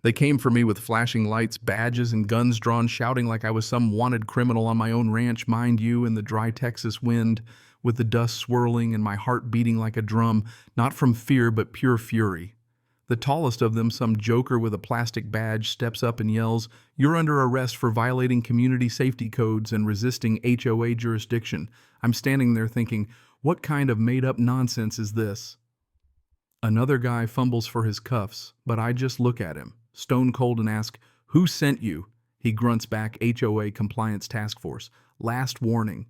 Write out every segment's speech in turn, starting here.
They came for me with flashing lights, badges, and guns drawn, shouting like I was some wanted criminal on my own ranch, mind you, in the dry Texas wind, with the dust swirling and my heart beating like a drum, not from fear but pure fury. The tallest of them, some joker with a plastic badge, steps up and yells, "You're under arrest for violating community safety codes and resisting HOA jurisdiction." I'm standing there thinking, what kind of made-up nonsense is this? Another guy fumbles for his cuffs, but I just look at him, stone cold, and ask, "Who sent you?" He grunts back, "HOA Compliance Task Force. Last warning."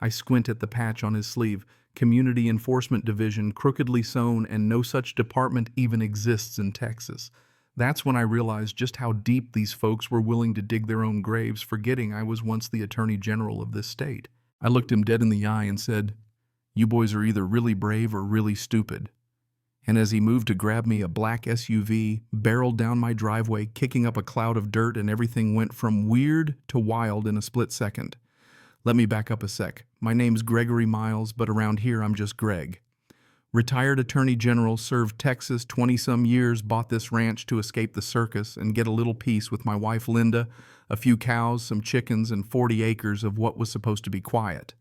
I squint at the patch on his sleeve, Community Enforcement Division, crookedly sewn, and no such department even exists in Texas. That's when I realized just how deep these folks were willing to dig their own graves, forgetting I was once the Attorney General of this state. I looked him dead in the eye and said, "You boys are either really brave or really stupid." And as he moved to grab me, a black SUV barreled down my driveway, kicking up a cloud of dirt, and everything went from weird to wild in a split second. Let me back up a sec. My name's Gregory Miles, but around here I'm just Greg. Retired Attorney General, served Texas 20-some years, bought this ranch to escape the circus and get a little peace with my wife Linda, a few cows, some chickens, and 40 acres of what was supposed to be quiet.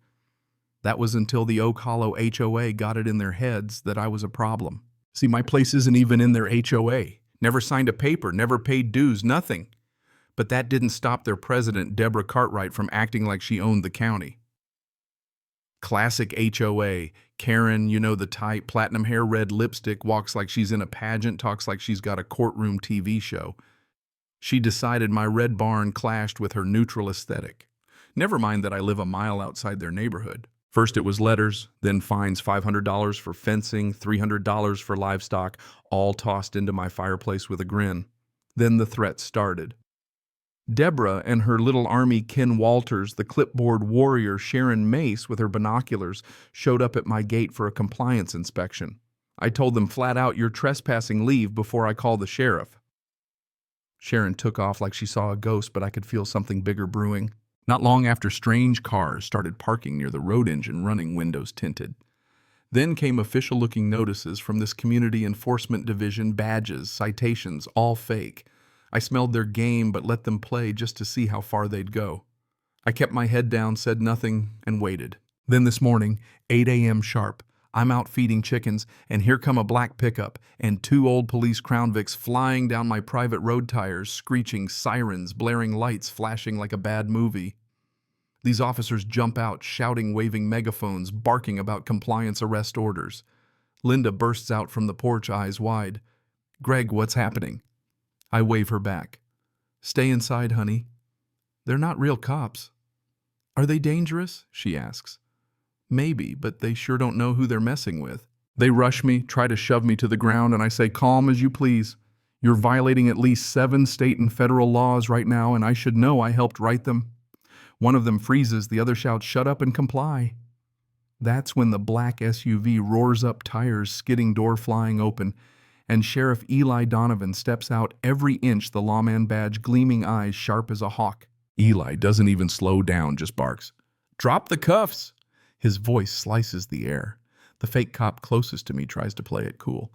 That was until the Oak Hollow HOA got it in their heads that I was a problem. See, my place isn't even in their HOA. Never signed a paper, never paid dues, nothing. But that didn't stop their president, Deborah Cartwright, from acting like she owned the county. Classic HOA. Karen, you know the type, platinum hair, red lipstick, walks like she's in a pageant, talks like she's got a courtroom TV show. She decided my red barn clashed with her neutral aesthetic. Never mind that I live a mile outside their neighborhood. First it was letters, then fines, $500 for fencing, $300 for livestock, all tossed into my fireplace with a grin. Then the threats started. Deborah and her little army, Ken Walters, the clipboard warrior Sharon Mace with her binoculars, showed up at my gate for a compliance inspection. I told them flat out, "You're trespassing, leave before I call the sheriff." Sharon took off like she saw a ghost, but I could feel something bigger brewing. Not long after, strange cars started parking near the road engine running, windows tinted. Then came official-looking notices from this Community Enforcement Division, badges, citations, all fake. I smelled their game but let them play just to see how far they'd go. I kept my head down, said nothing, and waited. Then this morning, 8 a.m. sharp, I'm out feeding chickens, and here come a black pickup and 2 old police Crown Vics flying down my private road tires, screeching, sirens, blaring lights, flashing like a bad movie. These officers jump out, shouting, waving megaphones, barking about compliance arrest orders. Linda bursts out from the porch, eyes wide. "Greg, what's happening?" I wave her back. "Stay inside, honey. They're not real cops." "Are they dangerous?" she asks. "Maybe, but they sure don't know who they're messing with." They rush me, try to shove me to the ground, and I say, "Calm as you please. You're violating at least 7 state and federal laws right now, and I should know. I helped write them." One of them freezes, the other shouts, "Shut up and comply." That's when the black SUV roars up, tires skidding, door flying open, and Sheriff Eli Donovan steps out, every inch the lawman badge, gleaming eyes sharp as a hawk. Eli doesn't even slow down, just barks, "Drop the cuffs!" His voice slices the air. The fake cop closest to me tries to play it cool.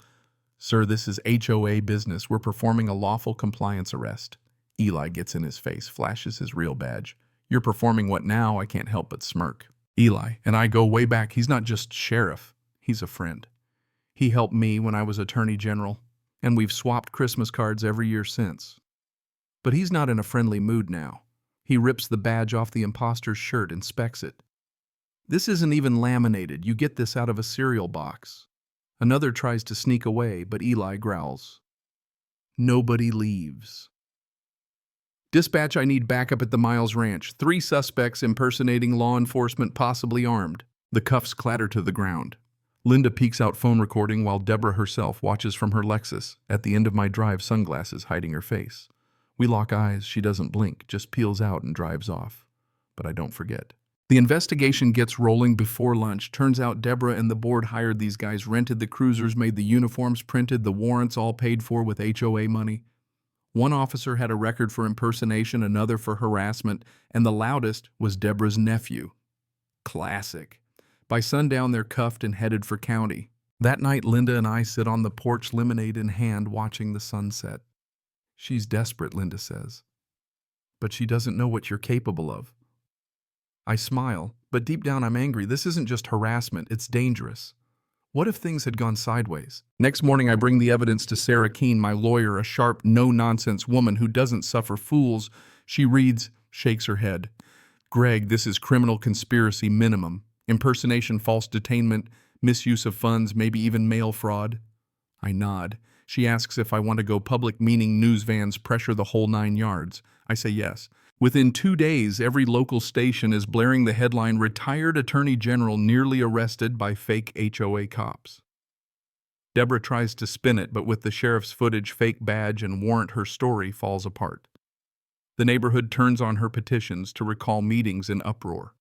"Sir, this is HOA business. We're performing a lawful compliance arrest." Eli gets in his face, flashes his real badge. "You're performing what now?" I can't help but smirk. Eli and I go way back. He's not just sheriff, he's a friend. He helped me when I was Attorney General, and we've swapped Christmas cards every year since. But he's not in a friendly mood now. He rips the badge off the imposter's shirt, inspects it. "This isn't even laminated. You get this out of a cereal box." Another tries to sneak away, but Eli growls. Nobody leaves. "Dispatch, I need backup at the Miles Ranch. 3 suspects impersonating law enforcement, possibly armed." The cuffs clatter to the ground. Linda peeks out, phone recording, while Deborah herself watches from her Lexus, at the end of my drive, sunglasses hiding her face. We lock eyes. She doesn't blink, just peels out and drives off. But I don't forget. The investigation gets rolling before lunch. Turns out Deborah and the board hired these guys, rented the cruisers, made the uniforms, printed the warrants, all paid for with HOA money. One officer had a record for impersonation, another for harassment, and the loudest was Deborah's nephew. Classic. By sundown, they're cuffed and headed for county. That night, Linda and I sit on the porch, lemonade in hand, watching the sunset. She's desperate, Linda says. But she doesn't know what you're capable of. I smile, but deep down I'm angry. This isn't just harassment, it's dangerous. What if things had gone sideways? Next morning, I bring the evidence to Sarah Keene, my lawyer, a sharp, no-nonsense woman who doesn't suffer fools. She reads, shakes her head. Greg, this is criminal conspiracy minimum. Impersonation, false detainment, misuse of funds, maybe even mail fraud. I nod. She asks if I want to go public, meaning news vans pressure the whole 9 yards. I say yes. Within 2 days, every local station is blaring the headline, "Retired Attorney General nearly arrested by fake HOA cops." Deborah tries to spin it, but with the sheriff's footage, fake badge, and warrant, her story falls apart. The neighborhood turns on her petitions to recall meetings in uproar.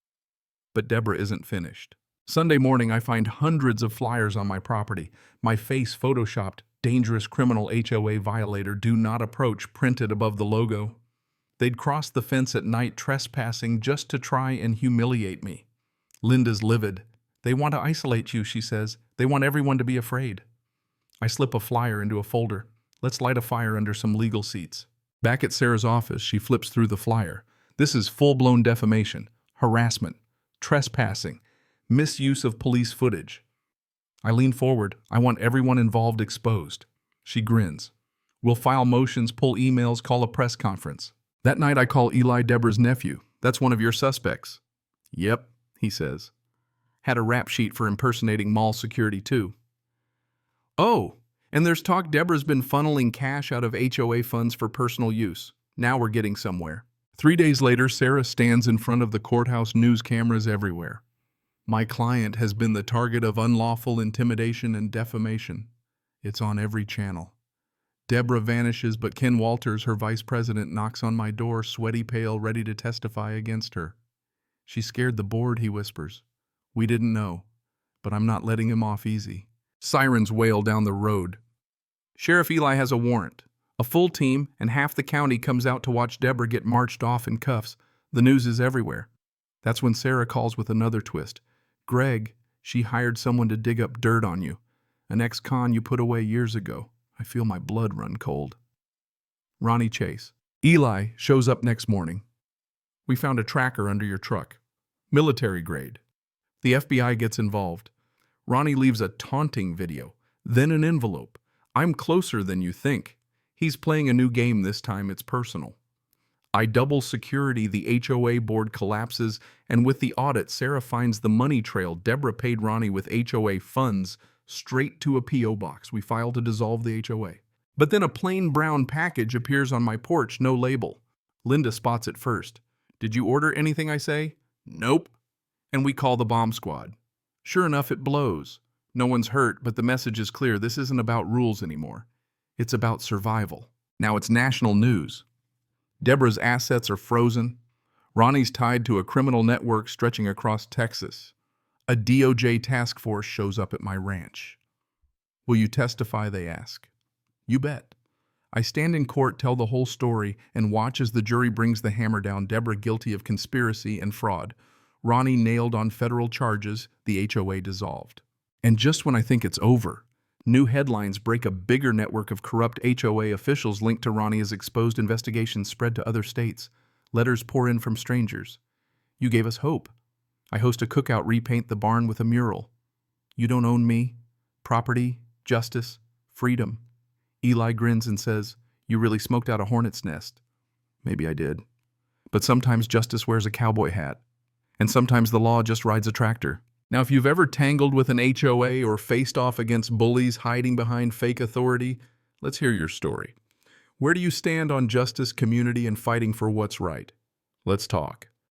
But Deborah isn't finished. Sunday morning, I find hundreds of flyers on my property. My face photoshopped, "Dangerous criminal HOA violator, do not approach," printed above the logo. They'd cross the fence at night, trespassing, just to try and humiliate me. Linda's livid. "They want to isolate you," she says. "They want everyone to be afraid." I slip a flyer into a folder. Let's light a fire under some legal seats. Back at Sarah's office, she flips through the flyer. This is full-blown defamation, harassment, trespassing, misuse of police footage. I lean forward. I want everyone involved exposed. She grins. We'll file motions, pull emails, call a press conference. That night I call Eli, Deborah's nephew. "That's one of your suspects." "Yep," he says. "Had a rap sheet for impersonating mall security too." "Oh, and there's talk Deborah's been funneling cash out of HOA funds for personal use. Now we're getting somewhere." 3 days later, Sarah stands in front of the courthouse, news cameras everywhere. My client has been the target of unlawful intimidation and defamation. It's on every channel. Deborah vanishes, but Ken Walters, her vice president, knocks on my door, sweaty pale, ready to testify against her. "She scared the board," he whispers. "We didn't know, but I'm not letting him off easy." Sirens wail down the road. Sheriff Eli has a warrant. A full team and half the county comes out to watch Deborah get marched off in cuffs. The news is everywhere. That's when Sarah calls with another twist. "Greg, she hired someone to dig up dirt on you. An ex-con you put away years ago." I feel my blood run cold. Ronnie Chase. Eli shows up next morning. "We found a tracker under your truck. Military grade." The FBI gets involved. Ronnie leaves a taunting video, then an envelope. "I'm closer than you think." He's playing a new game this time, it's personal. I double security, the HOA board collapses, and with the audit, Sarah finds the money trail Deborah paid Ronnie with HOA funds straight to a P.O. box. We file to dissolve the HOA. But then a plain brown package appears on my porch, no label. Linda spots it first. "Did you order anything?" I say. "Nope." And we call the bomb squad. Sure enough, it blows. No one's hurt, but the message is clear. This isn't about rules anymore. It's about survival. Now it's national news. Deborah's assets are frozen. Ronnie's tied to a criminal network stretching across Texas. A DOJ task force shows up at my ranch. "Will you testify?" they ask. "You bet." I stand in court, tell the whole story, and watch as the jury brings the hammer down. Deborah guilty of conspiracy and fraud. Ronnie nailed on federal charges, the HOA dissolved. And just when I think it's over, new headlines break. A bigger network of corrupt HOA officials linked to Ronnie as exposed. Investigations spread to other states. Letters pour in from strangers. "You gave us hope." I host a cookout, repaint the barn with a mural. "You don't own me. Property, justice, freedom." Eli grins and says, "You really smoked out a hornet's nest." Maybe I did. But sometimes justice wears a cowboy hat. And sometimes the law just rides a tractor. Now, if you've ever tangled with an HOA or faced off against bullies hiding behind fake authority, let's hear your story. Where do you stand on justice, community, and fighting for what's right? Let's talk.